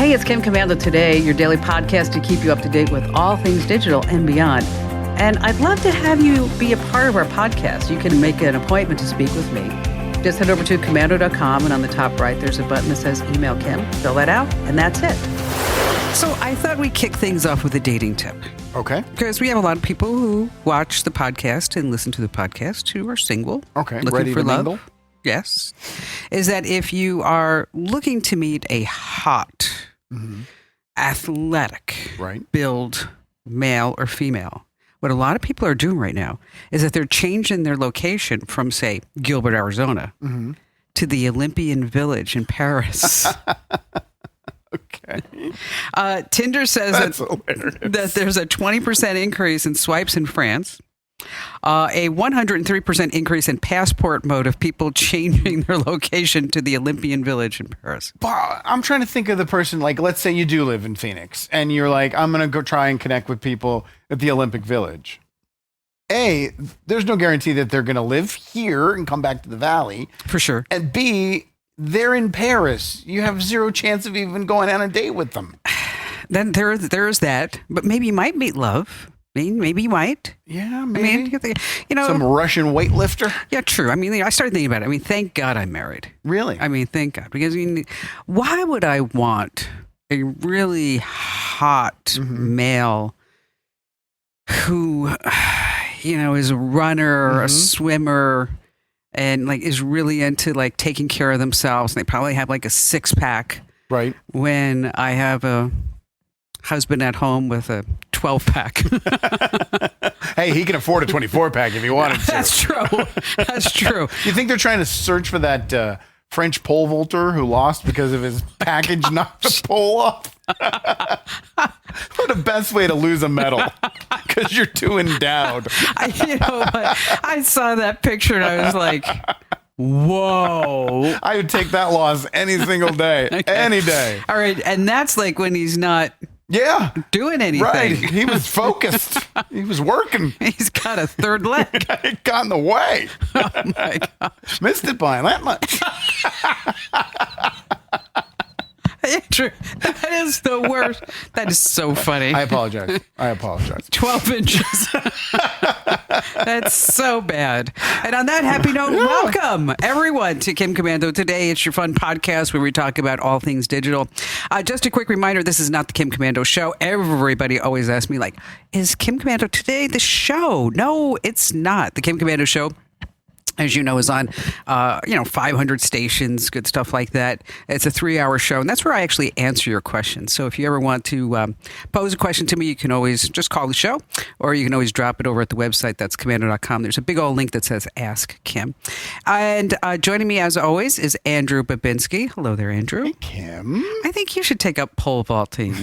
Hey, it's Kim Komando today, your daily podcast to keep you up to date with all things digital and beyond. And I'd love to have you be a part of our podcast. You can make an appointment to speak with me. Just head over to komando.com, and on the top right, there's a button that says Email Kim. Fill that out, and that's it. So I thought we'd kick things off with a dating tip. Okay. Because we have a lot of people who watch the podcast and listen to the podcast who are single. Okay. Looking Ready for to love. mingle? Yes. Is that if you are looking to meet a hot, athletic, Right. build male or female, what a lot of people are doing right now is that they're changing their location from, say, Gilbert, Arizona to the Olympian Village in Paris. Okay. Tinder says That's hilarious. that there's a 20% increase in swipes in France, a 103% increase in passport mode of people changing their location to the Olympian Village in Paris. I'm trying to think of the person, like, let's say you do live in Phoenix and you're like, I'm going to go try and connect with people at the Olympic Village. A, there's no guarantee that they're going to live here and come back to the Valley. For sure. And B, they're in Paris. You have zero chance of even going on a date with them. Then there's that, but maybe you might meet love. Maybe you might. Yeah, I maybe. mean, you know, Some Russian weightlifter. yeah, true. I mean, I started thinking about it. I mean, thank God I'm married. Really? I mean, thank God. Because, I mean, why would I want a really hot male who, you know, is a runner or a swimmer and, like, is really into, like, taking care of themselves? And they probably have, like, a six-pack Right. when I have a husband at home with a 12-pack. Hey, he can afford a 24-pack if he wanted to. That's true. That's true. You think they're trying to search for that French pole vaulter who lost because of his package knocked the pole off? What a best way to lose a medal, because you're too endowed. I saw that picture and I was like, whoa. I would take that loss any single day, any day. All right. And that's like when he's not Yeah, doing anything. right. He was focused. He was working. He's got a third leg. It got in the way. Oh, my God. Missed it by that much. Andrew, that is the worst. That is so funny. I apologize. 12 inches. That's so bad. And on that happy note, welcome everyone to Kim Komando. Today, it's your fun podcast where we talk about all things digital. Just a quick reminder, this is not the Kim Komando show. Everybody always asks me, like, is Kim Komando today the show? No, it's not. The Kim Komando show, as you know, is on, 500 stations, good stuff like that. It's a 3-hour show, and that's where I actually answer your questions. So if you ever want to pose a question to me, you can always just call the show, or you can always drop it over at the website. That's komando.com. There's a big old link that says Ask Kim. And joining me, as always, is Andrew Babinski. Hello there, Andrew. Hey, Kim. I think you should take up pole vaulting.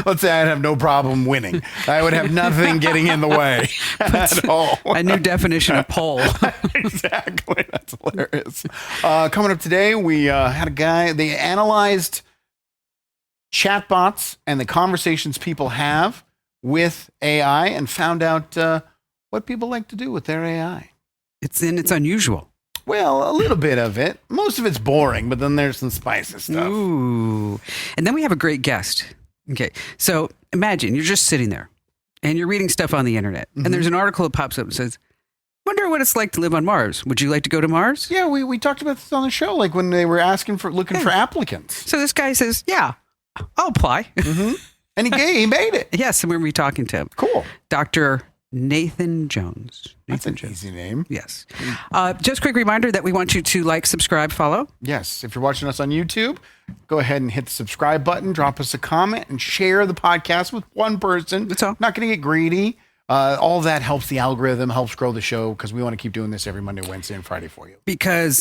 Let's say I'd have no problem winning. I would have nothing getting in the way at all. A new definition of pole. Exactly. That's hilarious. Coming up today, we had a guy, they analyzed chatbots and the conversations people have with AI and found out what people like to do with their AI. It's unusual. Well, a little bit of it. Most of it's boring, but then there's some spicy stuff. Ooh. And then we have a great guest. Okay. So imagine you're just sitting there and you're reading stuff on the internet, and there's an article that pops up and says, wonder what it's like to live on Mars. Would you like to go to Mars? Yeah, we talked about this on the show, like when they were looking for applicants. So this guy says, yeah, I'll apply. And he made it. Yes, and we're going to be talking to him. Cool. Dr. Nathan Jones. That's an easy name. Yes. Just a quick reminder that we want you to like, subscribe, follow. Yes. If you're watching us on YouTube, go ahead and hit the subscribe button, drop us a comment, and share the podcast with one person. That's all. Not going to get greedy. All that helps the algorithm, helps grow the show, because we want to keep doing this every Monday, Wednesday, and Friday for you. Because,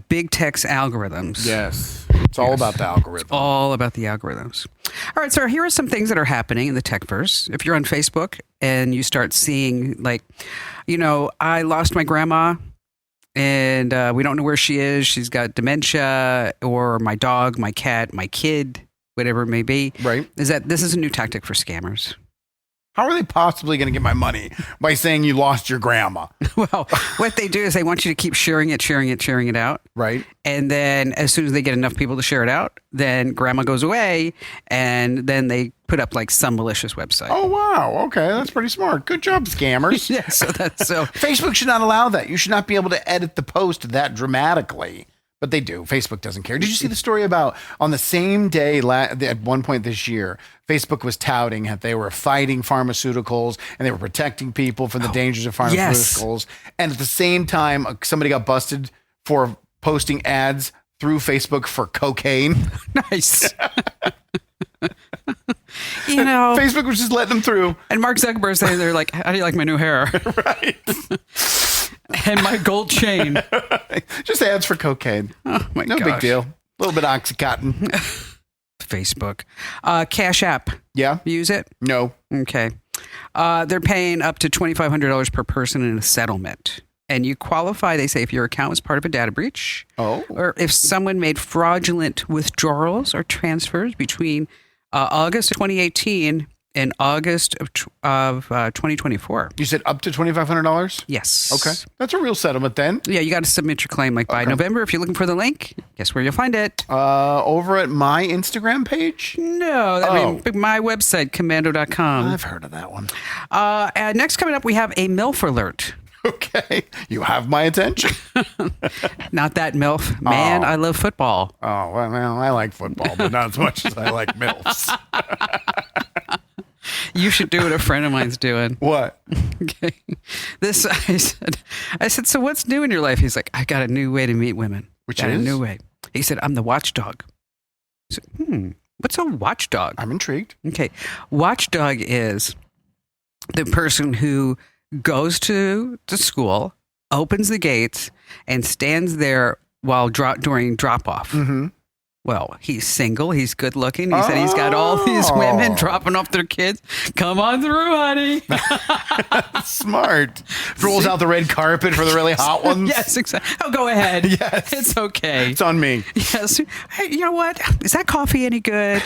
big tech's algorithms. Yes. It's all about the algorithm. All about the algorithms. All right, so here are some things that are happening in the techverse. If you're on Facebook and you start seeing, like, I lost my grandma and we don't know where she is. She's got dementia, or my dog, my cat, my kid, whatever it may be. Right. Is that this is a new tactic for scammers. How are they possibly going to get my money by saying you lost your grandma? Well, what they do is they want you to keep sharing it out. Right. And then as soon as they get enough people to share it out, then grandma goes away and then they put up like some malicious website. Oh, wow. Okay. That's pretty smart. Good job, scammers. Yeah, so that's so. Facebook should not allow that. You should not be able to edit the post that dramatically. But they do. Facebook doesn't care. Did you see the story about on the same day at one point this year, Facebook was touting that they were fighting pharmaceuticals and they were protecting people from the dangers of pharmaceuticals. Yes. And at the same time, somebody got busted for posting ads through Facebook for cocaine. Nice. You know, Facebook was just letting them through. And Mark Zuckerberg saying they're like, "How do you like my new hair?" Right. And my gold chain. Just ads for cocaine. Oh my gosh. No big deal. A little bit of Oxycontin. Facebook. Cash App. Yeah. Use it? No. Okay. They're paying up to $2,500 per person in a settlement. And you qualify, they say, if your account was part of a data breach. Oh. Or if someone made fraudulent withdrawals or transfers between August of 2018 and August of 2024. You said up to $2,500? Yes. Okay. That's a real settlement then. Yeah, you got to submit your claim by November. If you're looking for the link, guess where you'll find it? Over at my Instagram page? No, I mean, my website, commando.com. I've heard of that one. And next coming up, we have a MILF alert. Okay. You have my attention. Not that MILF. Man, I love football. Oh, well, I like football, but not as much as I like MILFs. You should do what a friend of mine's doing. What? Okay. I said, so what's new in your life? He's like, I got a new way to meet women. Which got is? A new way. He said, I'm the watchdog. I said, what's a watchdog? I'm intrigued. Okay. Watchdog is the person who goes to the school, opens the gates, and stands there while during drop-off. Mm-hmm. Well, he's single. He's good looking. He said he's got all these women dropping off their kids. Come on through, honey. Smart. Rolls out the red carpet for the really hot ones. Yes, exactly. Oh, go ahead. Yes. It's okay. It's on me. Yes. Hey, you know what? Is that coffee any good?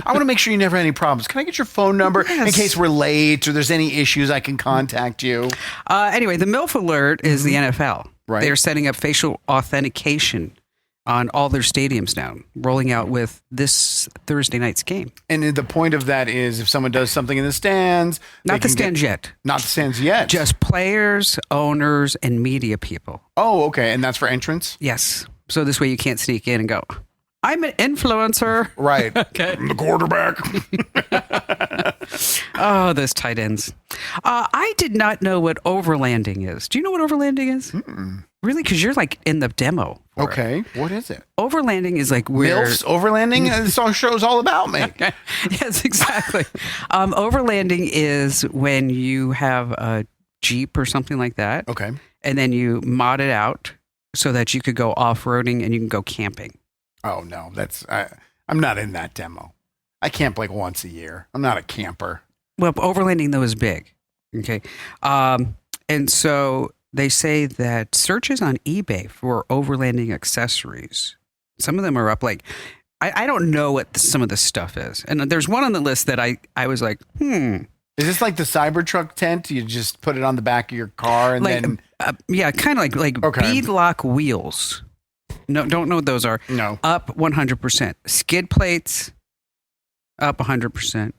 I want to make sure you never have any problems. Can I get your phone number Yes. in case we're late or there's any issues I can contact you? Anyway, the MILF alert is the NFL. Right. They're setting up facial authentication on all their stadiums now, rolling out with this Thursday night's game. And the point of that is if someone does something in the stands. Not the stands yet. Not the stands yet. Just players, owners, and media people. Oh, okay. And that's for entrance? Yes. So this way you can't sneak in and go, I'm an influencer. Right. Okay. I'm the quarterback. Oh, those tight ends. I did not know what overlanding is. Do you know what overlanding is? Mm-mm. Really? Because you're like in the demo. Okay. What is it? Overlanding is like where... MILFs overlanding? This show's all about me. Okay. Yes, exactly. Overlanding is when you have a Jeep or something like that. Okay. And then you mod it out so that you could go off-roading and you can go camping. Oh, no. I'm not in that demo. I camp like once a year. I'm not a camper. Well, overlanding, though, is big. Okay. And so they say that searches on eBay for overlanding accessories, some of them are up like, I don't know what some of this stuff is. And there's one on the list that I was like, Is this like the Cybertruck tent? You just put it on the back of your car and like, then... yeah, kind of like beadlock wheels. No, don't know what those are. No. Up 100%. Skid plates, up 100%.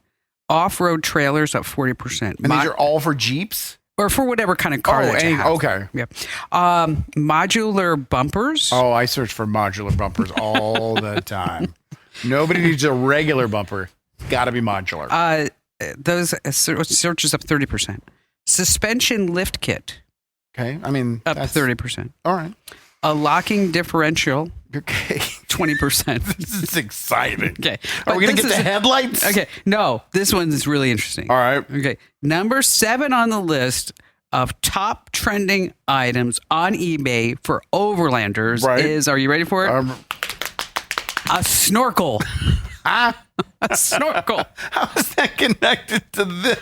Off-road trailers, up 40%. And these are all for Jeeps? Or for whatever kind of car that you have. Okay. Yeah. Modular bumpers. Oh, I search for modular bumpers all the time. Nobody needs a regular bumper. Got to be modular. Those searches up 30%. Suspension lift kit. Okay. I mean, up 30%. All right. A locking differential. Okay. 20%. This is exciting. Okay. Are we going to get the headlights? Okay. No, this one is really interesting. All right. Okay. Number 7 on the list of top trending items on eBay for overlanders is, are you ready for it? A snorkel. A snorkel. How is that connected to this?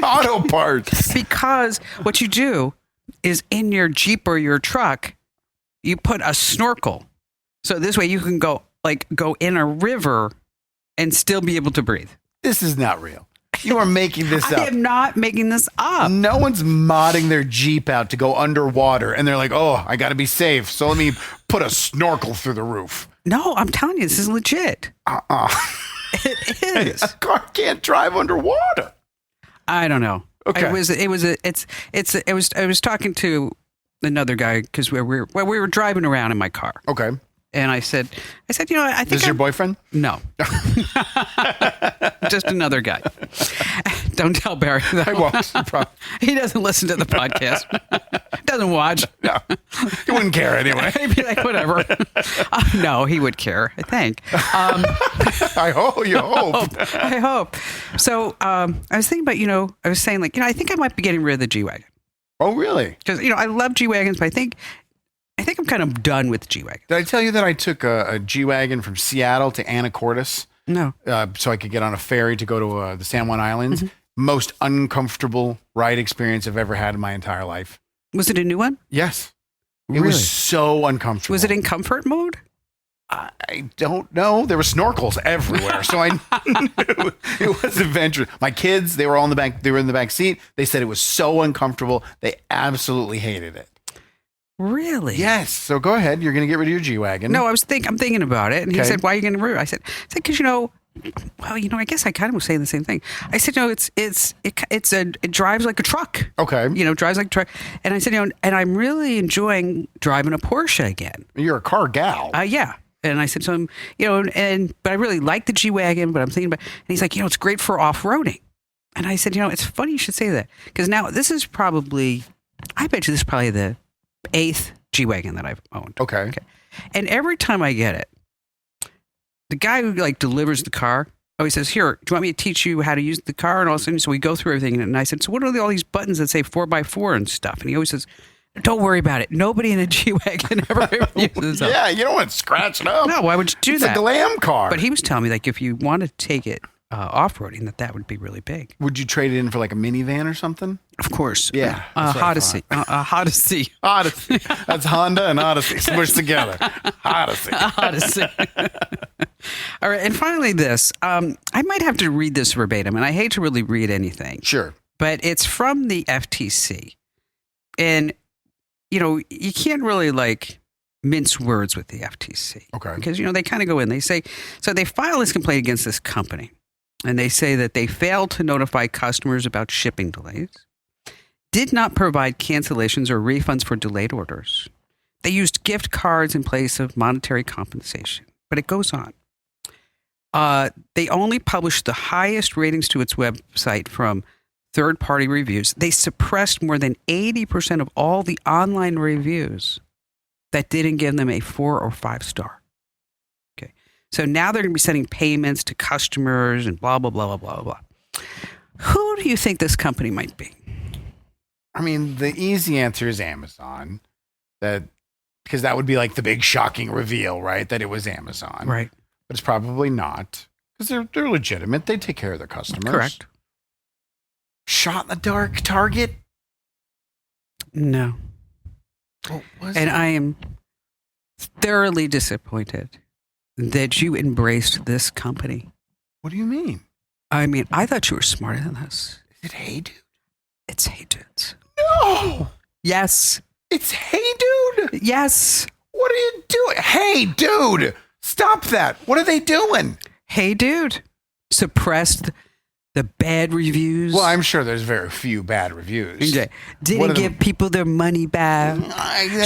Auto parts. Because what you do is in your Jeep or your truck, you put a snorkel. So this way you can go in a river and still be able to breathe. This is not real. You are making this up. I am not making this up. No one's modding their Jeep out to go underwater, and they're like, "Oh, I got to be safe, so let me put a snorkel through the roof." No, I'm telling you, this is legit. It is. A car can't drive underwater. I don't know. Okay. I was talking to another guy because we were driving around in my car, Okay. and I said, you know, I think This is your boyfriend? No, just another guy. Don't tell Barry that. I won't. He doesn't listen to the podcast. Doesn't watch. No, he wouldn't care anyway. He'd be like, whatever. No, he would care, I think. I hope. You hope. I hope. So I was thinking about, I was saying I think I might be getting rid of the G-Wagon. Oh, really? Because, I love G-Wagons, but I think I'm kind of done with G-Wagon. Did I tell you that I took a G-Wagon from Seattle to Anacortes? No. So I could get on a ferry to go to the San Juan Islands. Mm-hmm. Most uncomfortable ride experience I've ever had in my entire life. Was it a new one? Yes. It Really? was so uncomfortable. Was it in comfort mode? I don't know. There were snorkels everywhere, so I knew it was adventurous. My kids, they were all in the back. They were in the back seat. They said it was so uncomfortable. They absolutely hated it. Really? Yes. So go ahead. You're going to get rid of your G-Wagon. No, I'm thinking about it, and he Okay. said, "Why are you going to rid?" I said, because well, I guess I kind of was saying the same thing. I said, no, it drives like a truck. Okay. Drives like a truck, and I said, and I'm really enjoying driving a Porsche again. You're a car gal. Yeah. And I said to him, but I really like the G-Wagon, but I'm thinking about, and he's like, it's great for off-roading. And I said, it's funny you should say that. Because now this is probably, I bet you this is probably the 8th G-Wagon that I've owned. Okay. And every time I get it, the guy who delivers the car, he says, here, do you want me to teach you how to use the car? And all of a sudden, so we go through everything. And I said, so what are all these buttons that say 4x4 and stuff? And he always says, don't worry about it. Nobody in a G-Wagon ever uses them. Yeah, you don't want to scratch it up. No, why would you do it's that? a glam car. But he was telling me if you want to take it off-roading, that would be really big. Would you trade it in for like a minivan or something? Of course. Yeah, that's what I Odyssey. Odyssey. Odyssey. That's Honda and Odyssey smushed together. Odyssey. Odyssey. All right. And finally this. I might have to read this verbatim, and I hate to really read anything. Sure. But it's from the FTC. And, you can't really mince words with the FTC. Okay. Because, they kind of go in. They say, so they file this complaint against this company. And they say that they failed to notify customers about shipping delays, did not provide cancellations or refunds for delayed orders. They used gift cards in place of monetary compensation. But it goes on. They only published the highest ratings to its website from third-party reviews. They suppressed more than 80% of all the online reviews that didn't give them a 4 or 5 star. Okay. So now they're going to be sending payments to customers and blah, blah, blah, blah, blah, blah. Who do you think this company might be? I mean, the easy answer is Amazon. Because that would be the big shocking reveal, right? That it was Amazon. Right. But it's probably not. Because they're legitimate. They take care of their customers. Correct. Shot in the dark Target? No. What was And it? I am thoroughly disappointed that you embraced this company. What do you mean? I mean, I thought you were smarter than this. Is it Hey Dude? It's Hey Dudes. No! Yes. It's Hey Dude? Yes. What are you doing? Hey Dude! Stop that. What are they doing? Hey Dude. Suppressed the bad reviews. Well, I'm sure there's very few bad reviews. Okay. What Didn't are give people their money back.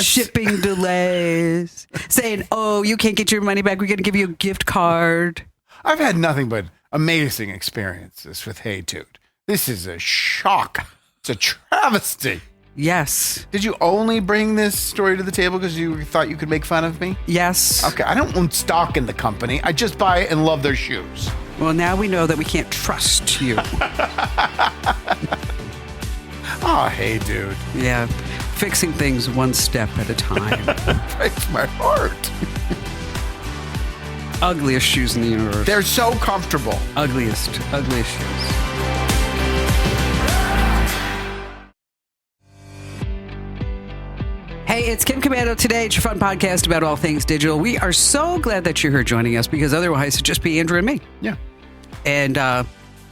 Shipping delays. Saying, you can't get your money back. We're going to give you a gift card. I've had nothing but amazing experiences with Hey Dude. This is a shock. It's a travesty. Yes. Did you only bring this story to the table because you thought you could make fun of me? Yes. Okay, I don't own stock in the company. I just buy and love their shoes. Well, now we know that we can't trust you. Oh, Hey Dude. Yeah. Fixing things one step at a time. Breaks my heart. Ugliest shoes in the universe. They're so comfortable. Ugliest shoes. Hey, it's Kim Commando today. It's your fun podcast about all things digital. We are so glad that you're here joining us because otherwise it'd just be Andrew and me. Yeah. And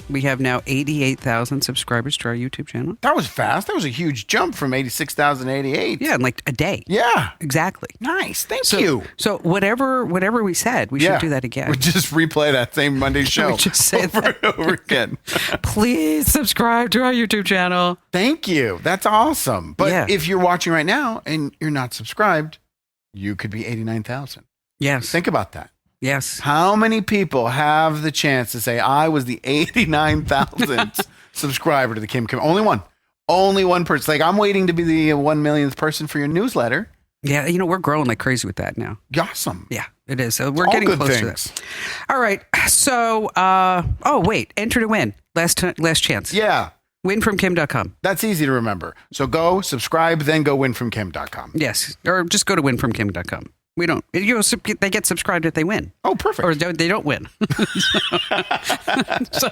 We have now 88,000 subscribers to our YouTube channel. That was fast. That was a huge jump from 86,088. Yeah, in like a day. Yeah. Exactly. Nice. Thank you. So whatever we said, we should do that again. We just replay that same Monday show We just say over and over again. Please subscribe to our YouTube channel. Thank you. That's awesome. But Yeah. if you're watching right now and you're not subscribed, you could be 89,000. Yes. Think about that. Yes. How many people have the chance to say, I was the 89,000th subscriber to the Kim Kim? Only one. Only one person. Like, I'm waiting to be the 1 millionth person for your newsletter. Yeah, we're growing like crazy with that now. Awesome. Yeah, it is. So we're All getting good close things. to that. All right. So, wait. Enter to win. Last chance. Yeah. Winfromkim.com. That's easy to remember. So go subscribe, then go winfromkim.com. Yes. Or just go to winfromkim.com. We don't. They get subscribed if they win. Oh, perfect. Or they don't win. So,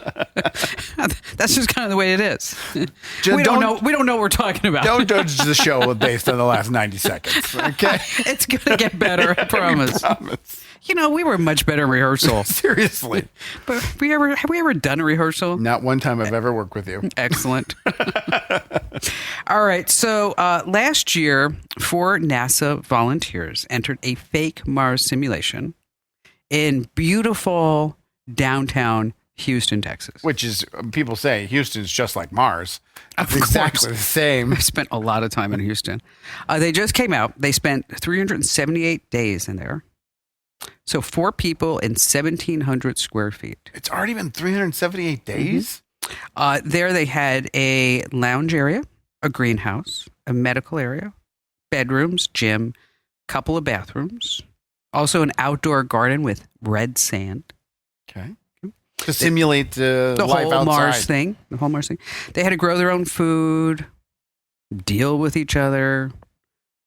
that's just kind of the way it is. We don't know what we're talking about. Don't judge the show based on the last 90 seconds. Okay. It's going to get better, I promise. We were much better in rehearsal. Seriously. But have we ever done a rehearsal? Not one time I've ever worked with you. Excellent. All right. So last year, 4 NASA volunteers entered a fake Mars simulation in beautiful downtown Houston, Texas. Which is, people say Houston's just like Mars. Of It's exactly course. the same. I spent a lot of time in Houston. They just came out. They spent 378 days in there. So 4 people in 1,700 square feet. It's already been 378 days? There they had a lounge area, a greenhouse, a medical area, bedrooms, gym, couple of bathrooms, also an outdoor garden with red sand. Okay. To simulate the The life whole outside. Mars thing. The whole Mars thing. They had to grow their own food, deal with each other,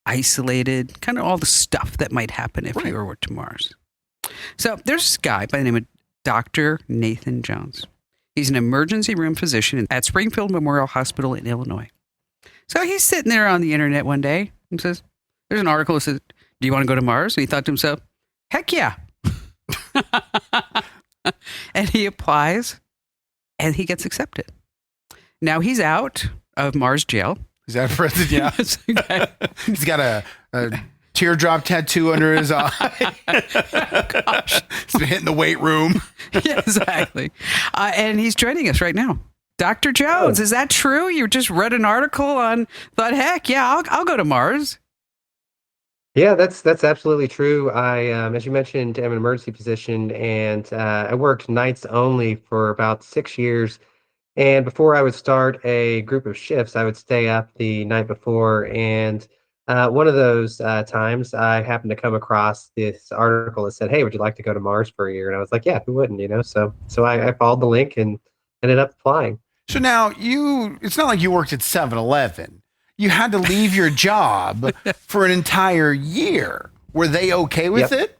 isolated, kind of all the stuff that might happen if you were to Mars. So there's this guy by the name of Dr. Nathan Jones. He's an emergency room physician at Springfield Memorial Hospital in Illinois. So he's sitting there on the internet one day and says, there's an article that says, do you want to go to Mars? And he thought to himself, heck yeah. And he applies and he gets accepted. Now he's out of Mars jail. Is that present? Yeah. Okay. He's got a teardrop tattoo under his eye. Gosh. He's been hitting the weight room. Yeah, exactly. And he's joining us right now. Dr. Jones, is that true? You just read an article thought, heck, yeah, I'll go to Mars. Yeah, that's absolutely true. I, as you mentioned, am an emergency physician, and I worked nights only for about 6 years. And before I would start a group of shifts, I would stay up the night before. And one of those times, I happened to come across this article that said, "Hey, would you like to go to Mars for a year?" And I was like, "Yeah, who wouldn't?" So I followed the link and ended up applying. So now it's not like you worked at 7-Eleven. You had to leave your job for an entire year. Were they okay with it?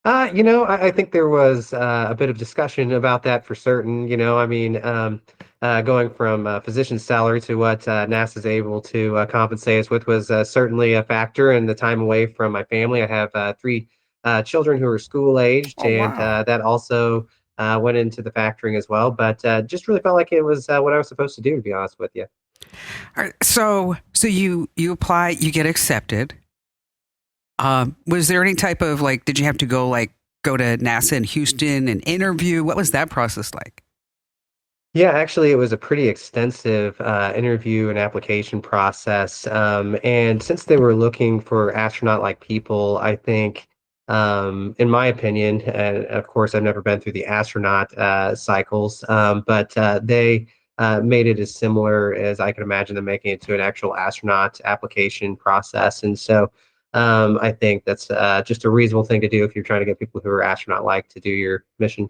I think there was a bit of discussion about that for certain. Going from a physician's salary to what NASA's able to compensate us with was certainly a factor. And the time away from my family, I have 3 children who are school aged, that also went into the factoring as well. But just really felt like it was what I was supposed to do, to be honest with you. All right, so you apply, you get accepted. Was there any type of did you have to go to NASA in Houston and interview? What was that process like? Yeah, actually, it was a pretty extensive interview and application process. And since they were looking for astronaut-like people, I think, in my opinion, and of course, I've never been through the astronaut cycles, but they made it as similar as I could imagine them making it to an actual astronaut application process. And so I think that's just a reasonable thing to do if you're trying to get people who are astronaut-like to do your mission.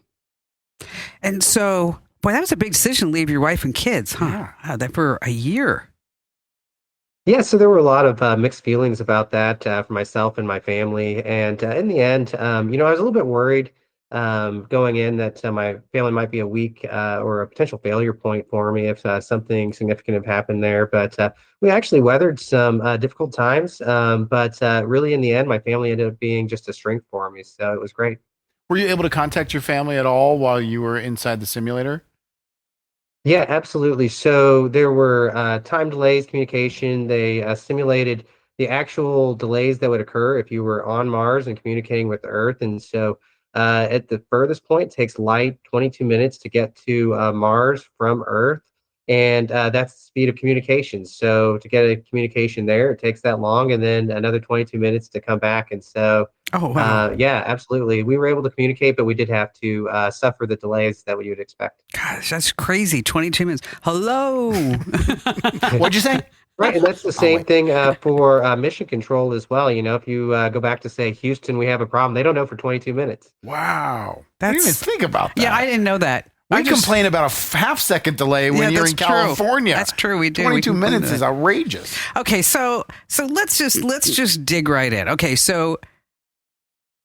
And so, boy, that was a big decision to leave your wife and kids, huh? Yeah. Wow, that for a year. Yeah, so there were a lot of mixed feelings about that for myself and my family. And in the end, I was a little bit worried going in that my family might be a weak or a potential failure point for me if something significant had happened there. But we actually weathered some difficult times. But really, in the end, my family ended up being just a strength for me. So it was great. Were you able to contact your family at all while you were inside the simulator? Yeah, absolutely. So there were time delays, communication. They simulated the actual delays that would occur if you were on Mars and communicating with the Earth. And so at the furthest point, it takes light 22 minutes to get to Mars from Earth. And that's the speed of communication. So to get a communication there, it takes that long, and then another 22 minutes to come back. And so, Oh, wow. yeah, absolutely. We were able to communicate, but we did have to suffer the delays that you would expect. Gosh, that's crazy. 22 minutes. Hello. What'd you say? Right, and that's the same thing for mission control as well. You know, if you go back to say Houston, we have a problem. They don't know for 22 minutes. Wow. I didn't even That's think about that. yeah, I didn't know that. We I just- complain about a half-second delay when Yeah, you're that's in true. California. That's true. We do. We 22 complain minutes about is outrageous. Okay, so let's just dig right in. Okay, so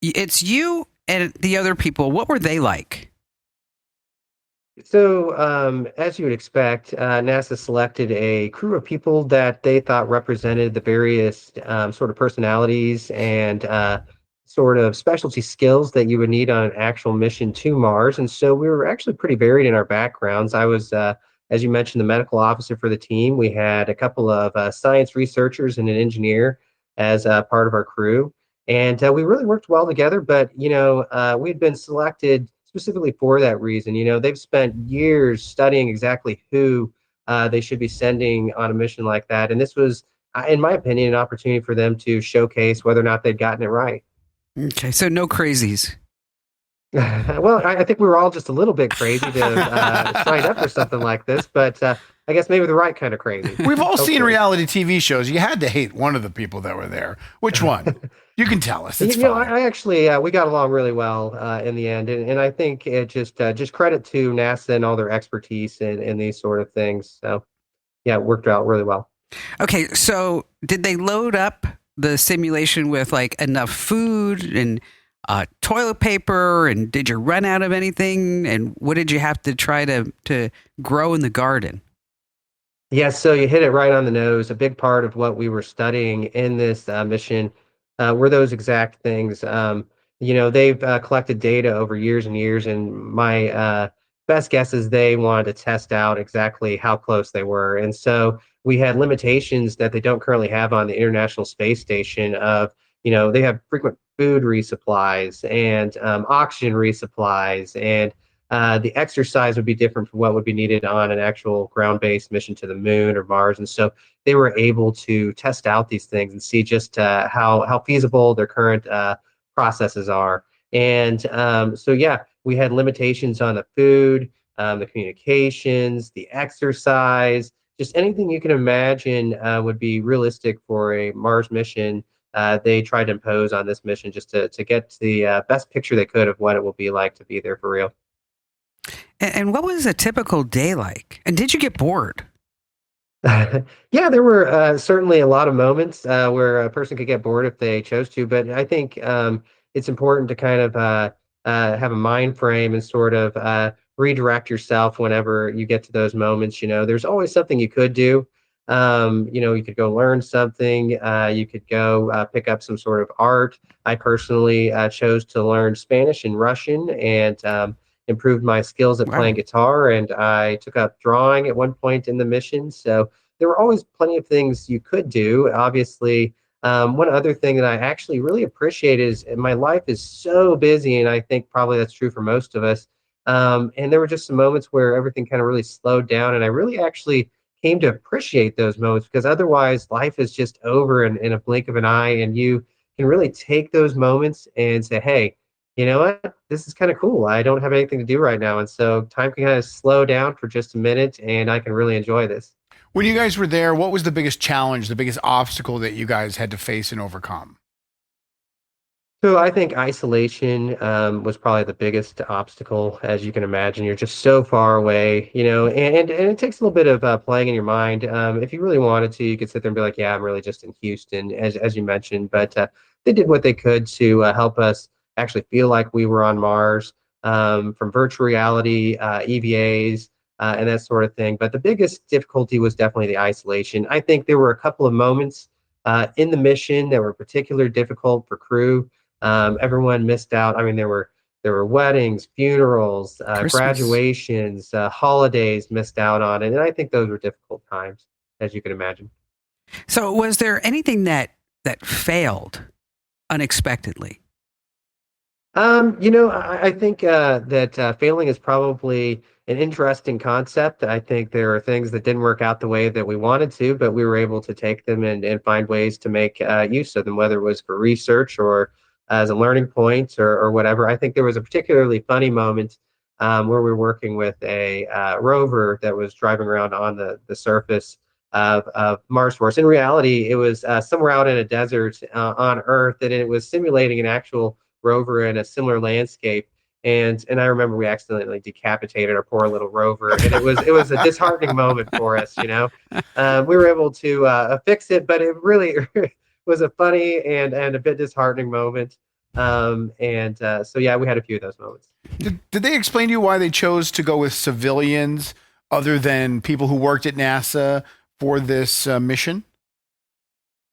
it's you and the other people. What were they like? So, as you would expect, NASA selected a crew of people that they thought represented the various sort of personalities and sort of specialty skills that you would need on an actual mission to Mars. And so we were actually pretty varied in our backgrounds. I was, as you mentioned, the medical officer for the team. We had a couple of science researchers and an engineer as part of our crew. And we really worked well together, but, we'd been selected specifically for that reason. You know, they've spent years studying exactly who they should be sending on a mission like that. And this was, in my opinion, an opportunity for them to showcase whether or not they'd gotten it right. Okay, so no crazies. Well, I think we were all just a little bit crazy to sign up for something like this, but I guess maybe the right kind of crazy. We've all seen Hopefully. reality TV shows. You had to hate one of the people that were there. Which one? You can tell us. It's You know, fine. I actually we got along really well in the end, and I think it just credit to NASA and all their expertise in these sort of things. So yeah, it worked out really well. Okay, so did they load up the simulation with like enough food and toilet paper? And did you run out of anything? And what did you have to try to grow in the garden? Yeah, so you hit it right on the nose. A big part of what we were studying in this mission were those exact things. They've collected data over years and years, and my best guess is they wanted to test out exactly how close they were. And so we had limitations that they don't currently have on the International Space Station of, they have frequent food resupplies and oxygen resupplies, and the exercise would be different from what would be needed on an actual ground-based mission to the moon or Mars. And so they were able to test out these things and see just how feasible their current processes are. And so, yeah, we had limitations on the food, the communications, the exercise, just anything you can imagine would be realistic for a Mars mission. They tried to impose on this mission just to get the best picture they could of what it will be like to be there for real. And what was a typical day like? And did you get bored? Yeah, there were certainly a lot of moments where a person could get bored if they chose to, but I think it's important to kind of have a mind frame and sort of redirect yourself whenever you get to those moments. There's always something you could do. You could go learn something. You could go pick up some sort of art. I personally chose to learn Spanish and Russian and improved my skills at playing guitar. And I took up drawing at one point in the mission. So there were always plenty of things you could do. Obviously, one other thing that I actually really appreciate is my life is so busy, and I think probably that's true for most of us. And there were just some moments where everything kind of really slowed down, and I really actually came to appreciate those moments because otherwise life is just over in a blink of an eye, and you can really take those moments and say, hey, you know what? This is kind of cool. I don't have anything to do right now. And so time can kind of slow down for just a minute, and I can really enjoy this. When you guys were there, what was the biggest challenge, the biggest obstacle that you guys had to face and overcome? So I think isolation was probably the biggest obstacle, as you can imagine. You're just so far away, and it takes a little bit of playing in your mind. If you really wanted to, you could sit there and be like, yeah, I'm really just in Houston, as you mentioned. But they did what they could to help us actually feel like we were on Mars, from virtual reality, EVAs, and that sort of thing. But the biggest difficulty was definitely the isolation. I think there were a couple of moments in the mission that were particularly difficult for crew. Everyone missed out. I mean, there were there were weddings, funerals, Christmas. graduations, holidays missed out on. And I think those were difficult times, as you can imagine. So was there anything that failed unexpectedly? I think that failing is probably an interesting concept. I think there are things that didn't work out the way that we wanted to, but we were able to take them and find ways to make use of them, whether it was for research or as a learning point or whatever. I think there was a particularly funny moment where we were working with a rover that was driving around on the surface of Mars for us. In reality, it was somewhere out in a desert on Earth, and it was simulating an actual rover in a similar landscape. And I remember we accidentally decapitated our poor little rover, and it was a disheartening moment for us. We were able to fix it, but it really was a funny and a bit disheartening moment. So yeah, we had a few of those moments. Did they explain to you why they chose to go with civilians other than people who worked at NASA for this mission?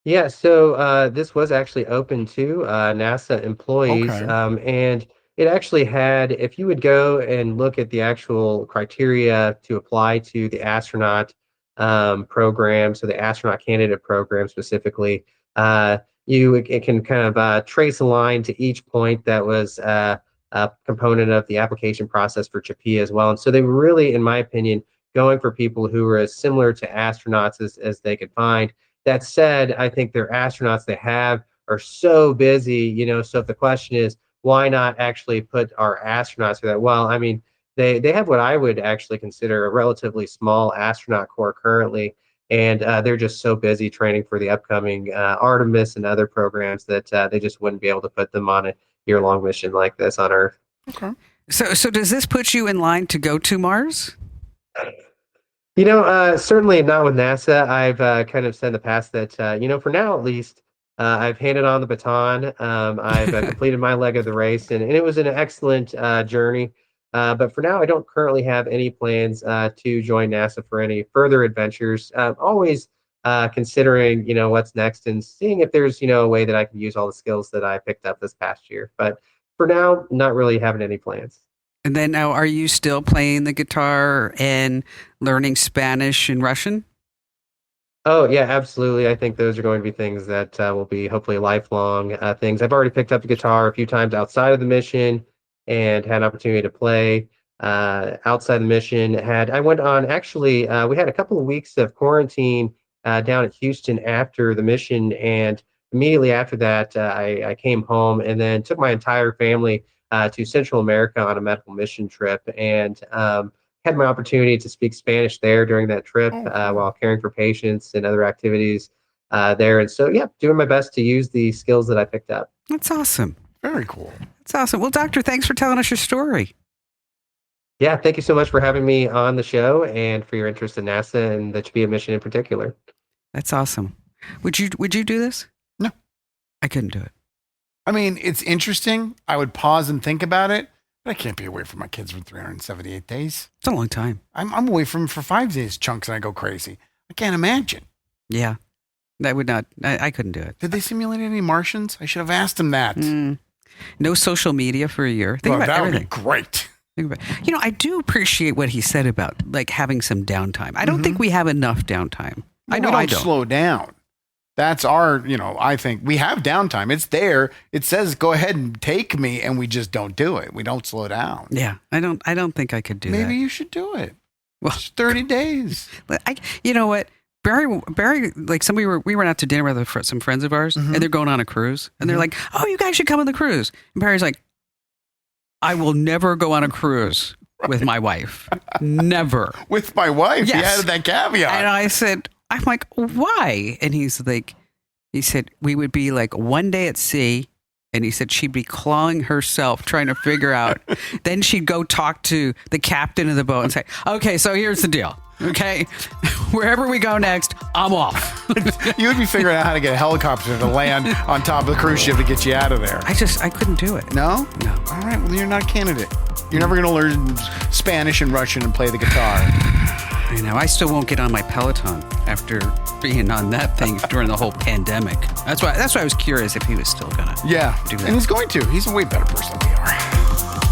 Yeah, so this was actually open to NASA employees, Okay. and it actually had, if you would go and look at the actual criteria to apply to the astronaut program, so the astronaut candidate program specifically, it can kind of trace a line to each point that was a component of the application process for CHAPEA as well. And so they were really, in my opinion, going for people who were as similar to astronauts as they could find. That said, I think their astronauts they have are so busy, so if the question is, why not actually put our astronauts through that? Well, I mean, they have what I would actually consider a relatively small astronaut corps currently, and they're just so busy training for the upcoming Artemis and other programs that they just wouldn't be able to put them on a year-long mission like this on Earth. Okay. So does this put you in line to go to Mars? Certainly not with NASA. I've kind of said in the past that, for now at least, I've handed on the baton. I've completed my leg of the race, and it was an excellent journey. But for now, I don't currently have any plans to join NASA for any further adventures. Always considering, what's next and seeing if there's, a way that I can use all the skills that I picked up this past year. But for now, not really having any plans. And then now, are you still playing the guitar and learning Spanish and Russian? Oh, yeah, absolutely. I think those are going to be things that will be hopefully lifelong things. I've already picked up the guitar a few times outside of the mission and had an opportunity to play outside the mission. I went on, actually, we had a couple of weeks of quarantine down at Houston after the mission. And immediately after that, I came home and then took my entire family to Central America on a medical mission trip, and had my opportunity to speak Spanish there during that trip while caring for patients and other activities there. And so, yeah, doing my best to use the skills that I picked up. That's awesome. Very cool. That's awesome. Well, Doctor, thanks for telling us your story. Yeah, thank you so much for having me on the show and for your interest in NASA and the CHAPEA mission in particular. That's awesome. Would you do this? No. I couldn't do it. I mean, it's interesting. I would pause and think about it, but I can't be away from my kids for 378 days. It's a long time. I'm away from them for 5 days chunks and I go crazy. I can't imagine. Yeah. That would not, I couldn't do it. Did they simulate any Martians? I should have asked them that. No social media for a year. Think about that everything. would be great. I do appreciate what he said about like having some downtime. I don't think we have enough downtime. We don't slow down. That's our, I think we have downtime. It's there. It says, go ahead and take me. And we just don't do it. We don't slow down. Yeah. I don't think I could do that. Maybe you should do it. Well, it's 30 days. You know what? Barry, like we went out to dinner with some friends of ours and they're going on a cruise and they're like, oh, you guys should come on the cruise. And Barry's like, I will never go on a cruise with my wife. Never. With my wife? Yes. He added that caveat. And I said, I'm like, why? And he said, we would be like one day at sea. And he said she'd be clawing herself trying to figure out. Then she'd go talk to the captain of the boat and say, okay, so here's the deal. Okay, wherever we go next, I'm off. You would be figuring out how to get a helicopter to land on top of the cruise ship to get you out of there. I couldn't do it. No? No. All right, well, you're not a candidate. You're never going to learn Spanish and Russian and play the guitar. I know. I still won't get on my Peloton after being on that thing during the whole pandemic. That's why I was curious if he was still going to do that. And he's going to. He's a way better person than we are.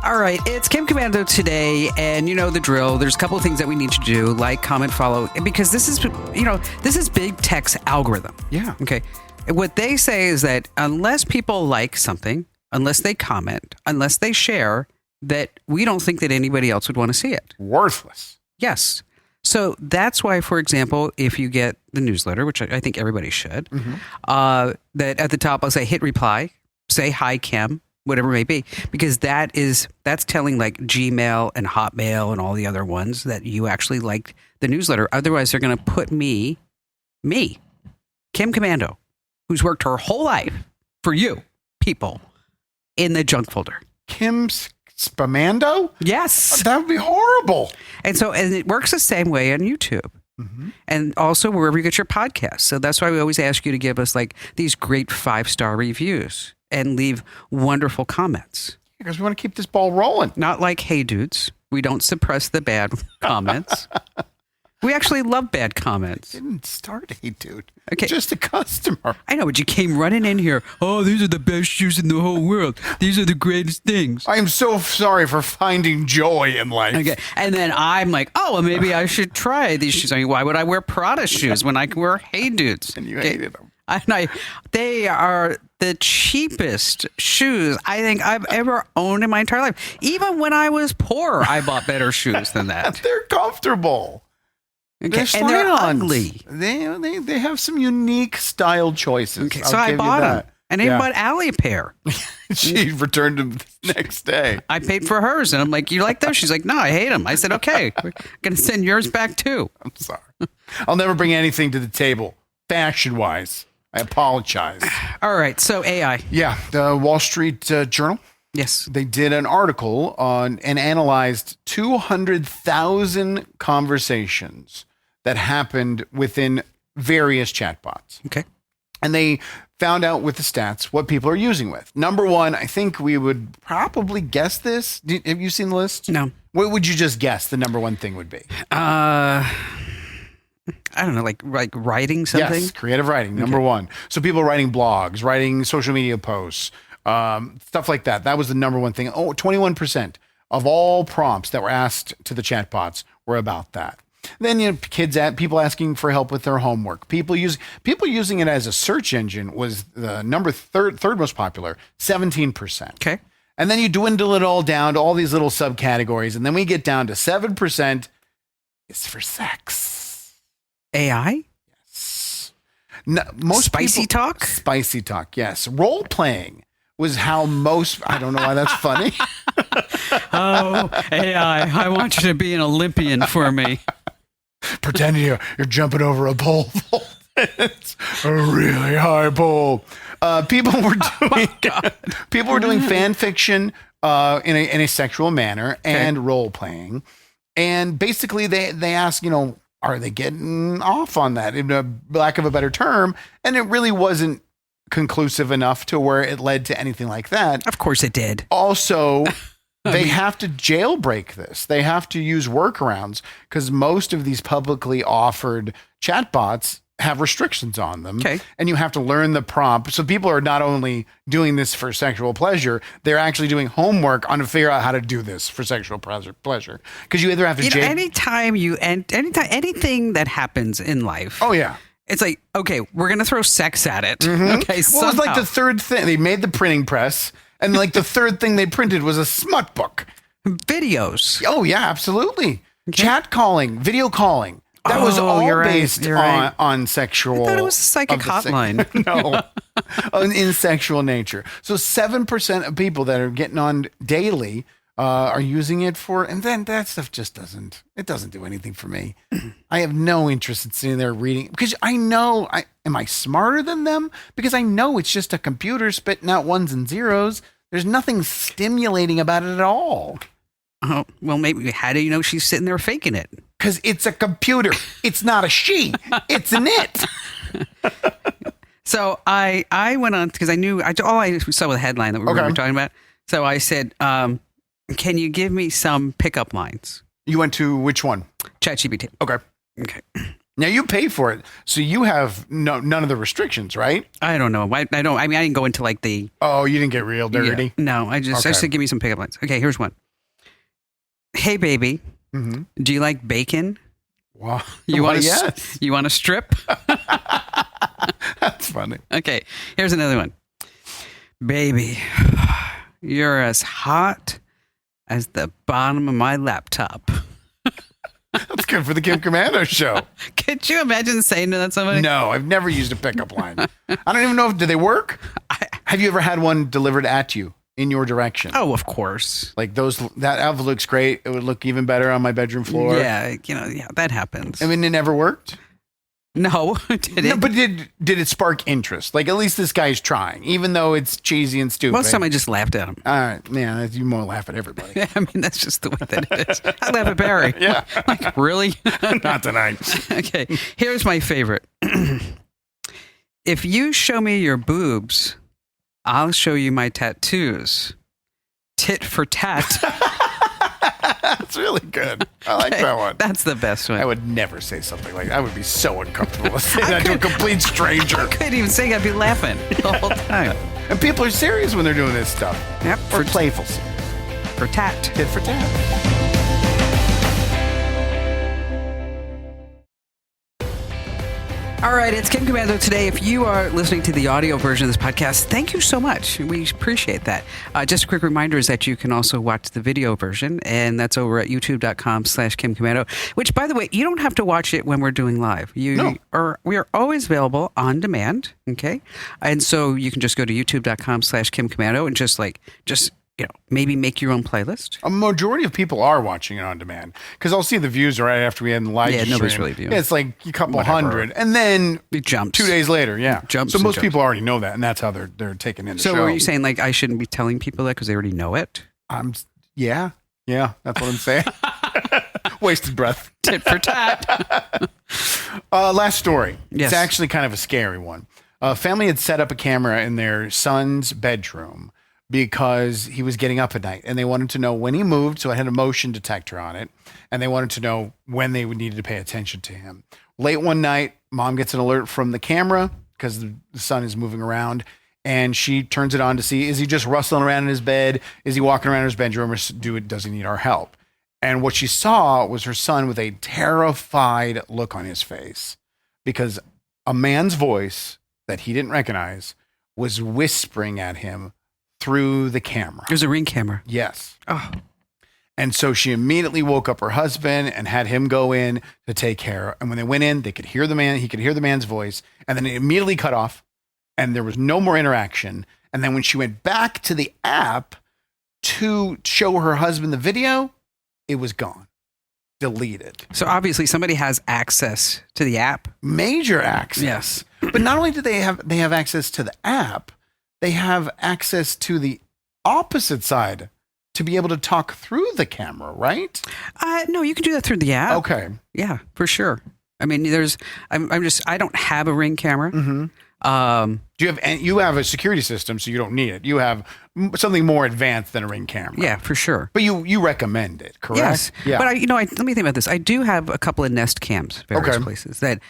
All right, it's Kim Commando today, and you know the drill. There's a couple of things that we need to do, like, comment, follow, because this is big tech's algorithm. Yeah. Okay. What they say is that unless people like something, unless they comment, unless they share, that we don't think that anybody else would want to see it. Worthless. Yes. So that's why, for example, if you get the newsletter, which I think everybody should, that at the top I'll say hit reply, say hi Kim, whatever it may be, because that's telling like Gmail and Hotmail and all the other ones that you actually like the newsletter. Otherwise, they're going to put me, Kim Commando, who's worked her whole life for you people, in the junk folder. Kim's Spamando? Yes. That would be horrible. And it works the same way on YouTube. And also wherever you get your podcasts. So that's why we always ask you to give us like these great 5-star reviews and leave wonderful comments. Because we want to keep this ball rolling. Not like, hey, dudes, we don't suppress the bad comments. We actually love bad comments. Didn't start, hey, dude. Okay. Just a customer. I know, but you came running in here. Oh, these are the best shoes in the whole world. These are the greatest things. I am so sorry for finding joy in life. Okay. And then I'm like, oh, well, maybe I should try these shoes. I mean, why would I wear Prada shoes when I can wear Hey Dudes? And you hated them. They are the cheapest shoes I think I've ever owned in my entire life. Even when I was poor, I bought better shoes than that. They're comfortable. Okay. And they're slide-ons. ugly. They have some unique style choices. Okay. So I bought them. And I bought Allie a pair. She returned them the next day. I paid for hers. And I'm like, you like those? She's like, no, I hate them. I said, okay, we're going to send yours back too. I'm sorry. I'll never bring anything to the table, fashion-wise. I apologize. All right. So AI. Yeah. The Wall Street Journal. Yes. They did an article on and analyzed 200,000 conversations that happened within various chatbots. Okay. And they found out with the stats what people are using with. Number one, I think we would probably guess this. Have you seen the list? No. What would you just guess the number one thing would be? I don't know, like writing something. Yes, creative writing, number one. So people writing blogs, writing social media posts, stuff like that. That was the number one thing. 21% of all prompts that were asked to the chatbots were about that. Then people asking for help with their homework. People using it as a search engine was the third most popular, 17%. Okay. And then you dwindle it all down to all these little subcategories, and then we get down to 7% is for sex. AI? No, most Spicy talk? Spicy talk, yes. Role playing was how most, I don't know why that's funny. Oh, AI, I want you to be an Olympian for me. Pretend you're jumping over a pole. It's a really high pole. People were doing fan fiction in a sexual manner and role playing, and basically they ask, are they getting off on that, in a lack of a better term? And it really wasn't conclusive enough to where it led to anything like that. Of course it did. Also, they have to jailbreak this. They have to use workarounds because most of these publicly offered chatbots have restrictions on them. Okay. And you have to learn the prompt. So people are not only doing this for sexual pleasure, they're actually doing homework on to figure out how to do this for sexual pleasure. Because you either have to anytime anything that happens in life. Oh, yeah. It's like, okay, we're going to throw sex at it. Okay. Well, it was like the third thing. They made the printing press. And like the third thing they printed was a smut book. Videos. Oh, yeah, absolutely. Okay. Chat calling, video calling. That was all based on sexual. I thought it was a psychic hotline. No, in sexual nature. So 7% of people that are getting on daily are using it for, and then that stuff just doesn't do anything for me. I have no interest in sitting there reading because I know, am I smarter than them? Because I know it's just a computer spitting out ones and zeros. There's nothing stimulating about it at all. Oh, well, maybe. How do you know she's sitting there faking it? Because it's a computer. It's not a she. It's an it. So I went on because I knew all I saw was the headline that we were talking about. So I said, can you give me some pickup lines? You went to which one? ChatGPT. Okay. Now you pay for it, so you have none of the restrictions, right? I don't know. I don't. I mean, I didn't go into like the. Oh, you didn't get real dirty. Yeah, no, I just said give me some pickup lines. Okay, here's one. Hey, baby, do you like bacon? Wow. You want to? Yes. You want to strip? That's funny. Okay, here's another one. Baby, you're as hot as the bottom of my laptop. That's good for the Kim Commando show. Could you imagine saying to that somebody? No, I've never used a pickup line. I don't even know do they work? Have you ever had one delivered at you in your direction? Oh, of course. Like that outfit looks great. It would look even better on my bedroom floor. Yeah, that happens. I mean, it never worked. No, did it? No, but did it spark interest? Like, at least this guy's trying, even though it's cheesy and stupid. Most of the time I just laughed at him. All right, man, you more laugh at everybody. I mean, that's just the way that it is. I laugh at Barry. Yeah. Like, really? Not tonight. Okay, here's my favorite. If you show me your boobs, I'll show you my tattoos. Tit for tat. That's really good. I like that one. That's the best one. I would never say something like that. I would be so uncomfortable to say that to a complete stranger. I couldn't even say it. I'd be laughing the whole time. And people are serious when they're doing this stuff. Yep. Or playful. For tat. Tit for tat. All right, it's Kim Commando today. If you are listening to the audio version of this podcast, thank you so much. We appreciate that. Just a quick reminder is that you can also watch the video version, and that's over at youtube.com/Kim Commando, which, by the way, you don't have to watch it when we're doing live. We are always available on demand, okay? And so you can just go to youtube.com/Kim Commando and just maybe make your own playlist. A majority of people are watching it on demand because I'll see the views right after we end the live stream. Nobody's really viewing. Yeah, it's like a couple hundred, and then it jumps 2 days later. Yeah, jumps. So most people already know that, and that's how they're taking in the show. So, were you saying like I shouldn't be telling people that because they already know it? Yeah, that's what I'm saying. Wasted breath. Tit for tat. Last story. Yes. It's actually kind of a scary one. A family had set up a camera in their son's bedroom because he was getting up at night and they wanted to know when he moved. So it had a motion detector on it and they wanted to know when they would need to pay attention to him. Late one night, mom gets an alert from the camera because the son is moving around and she turns it on to see, is he just rustling around in his bed? Is he walking around in his bedroom or does he need our help? And what she saw was her son with a terrified look on his face because a man's voice that he didn't recognize was whispering at him through the camera. It was a Ring camera. Yes. Oh. And so she immediately woke up her husband and had him go in to take care. And when they went in, they could hear the man. He could hear the man's voice. And then it immediately cut off. And there was no more interaction. And then when she went back to the app to show her husband the video, it was gone. Deleted. So obviously somebody has access to the app. Major access. Yes. But not only do they have access to the app, they have access to the opposite side to be able to talk through the camera, right? No, you can do that through the app. Okay. Yeah, for sure. I mean, I don't have a Ring camera. Mm-hmm. You have a security system, so you don't need it. You have something more advanced than a Ring camera. Yeah, for sure. But you recommend it, correct? Yes. Yeah. But let me think about this. I do have a couple of Nest cams, various places that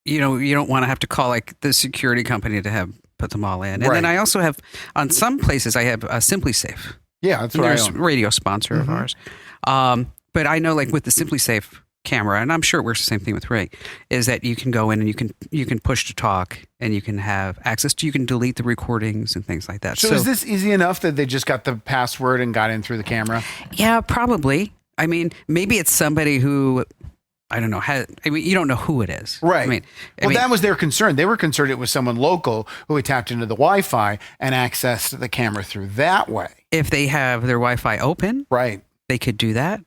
you don't want to have to call like the security company to have put them all in. And then I also have on some places I have a Simply Safe. Yeah, that's what There's I own. Radio sponsor of ours. But I know like with the Simply Safe camera, and I'm sure it works the same thing with Ring, is that you can go in and you can push to talk and you can have access to, you can delete the recordings and things like that. So is this easy enough that they just got the password and got in through the camera? Yeah, probably. I mean, maybe it's somebody who, I don't know. You don't know who it is. Right. That was their concern. They were concerned it was someone local who had tapped into the Wi-Fi and accessed the camera through that way. If they have their Wi-Fi open, right, they could do that.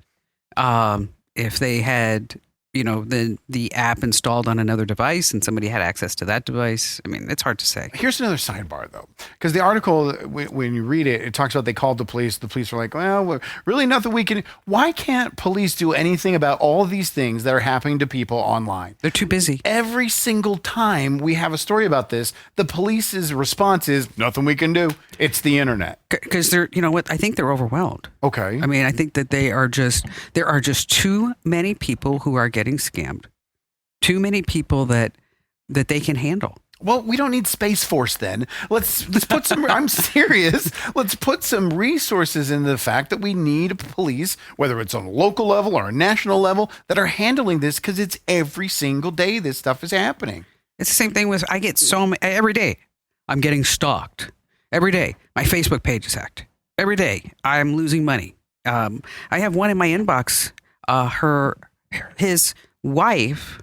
If they had, the app installed on another device and somebody had access to that device, I mean, it's hard to say. Here's another sidebar, though, because the article, when you read it, it talks about they called the police. The police were like, well, really nothing we can. Why can't police do anything about all of these things that are happening to people online? They're too busy. Every single time we have a story about this, the police's response is nothing we can do. It's the internet. Because they're, I think they're overwhelmed. Okay. I mean, I think that there are just too many people who are getting scammed. too many people that they can handle. Well, we don't need Space Force then. Let's put some, I'm serious. Let's put some resources in the fact that we need police, whether it's on a local level or a national level, that are handling this, because it's every single day this stuff is happening. It's the same thing with, I get so many, every day I'm getting stalked. Every day my Facebook page is hacked. Every day I'm losing money. I have one in my inbox. His wife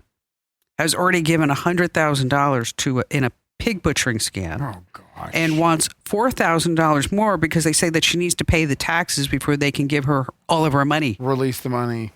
has already given $100,000 in a pig butchering scam. Oh, gosh. And wants $4,000 more because they say that she needs to pay the taxes before they can give her all of her money. Release the money.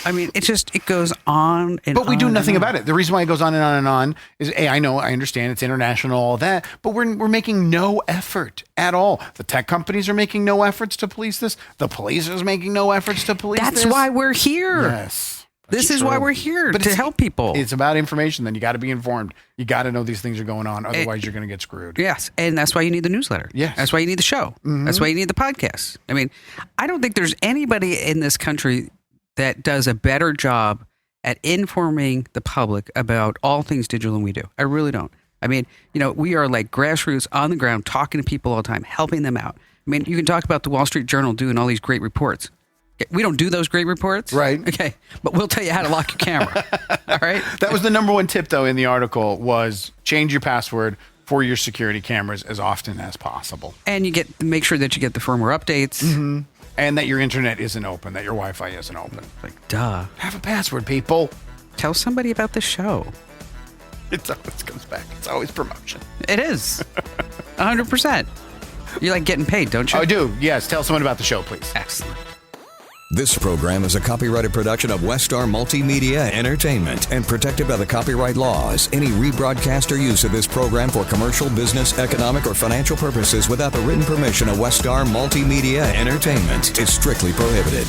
I mean, it goes on and on. But we do nothing about it. The reason why it goes on and on and on is, I understand it's international, all that, but we're making no effort at all. The tech companies are making no efforts to police this. The police is making no efforts to police this. That's why we're here. Yes. This is why we're here, to help people. It's about information. Then you got to be informed. You got to know these things are going on. Otherwise, you're going to get screwed. Yes. And that's why you need the newsletter. Yes. That's why you need the show. Mm-hmm. That's why you need the podcast. I mean, I don't think there's anybody in this country that does a better job at informing the public about all things digital than we do. I really don't. I mean, we are like grassroots on the ground, talking to people all the time, helping them out. I mean, you can talk about the Wall Street Journal doing all these great reports. We don't do those great reports. Right. Okay. But we'll tell you how to lock your camera. All right. That was the number one tip, though, in the article, was change your password for your security cameras as often as possible. And make sure that you get the firmware updates. Mm-hmm. And that your internet isn't open, that your Wi-Fi isn't open. Like, duh. Have a password, people. Tell somebody about the show. It always comes back. It's always promotion. It is. 100%. You like getting paid, don't you? I do. Yes. Tell someone about the show, please. Excellent. This program is a copyrighted production of Westar Multimedia Entertainment and protected by the copyright laws. Any rebroadcast or use of this program for commercial, business, economic, or financial purposes without the written permission of Westar Multimedia Entertainment is strictly prohibited.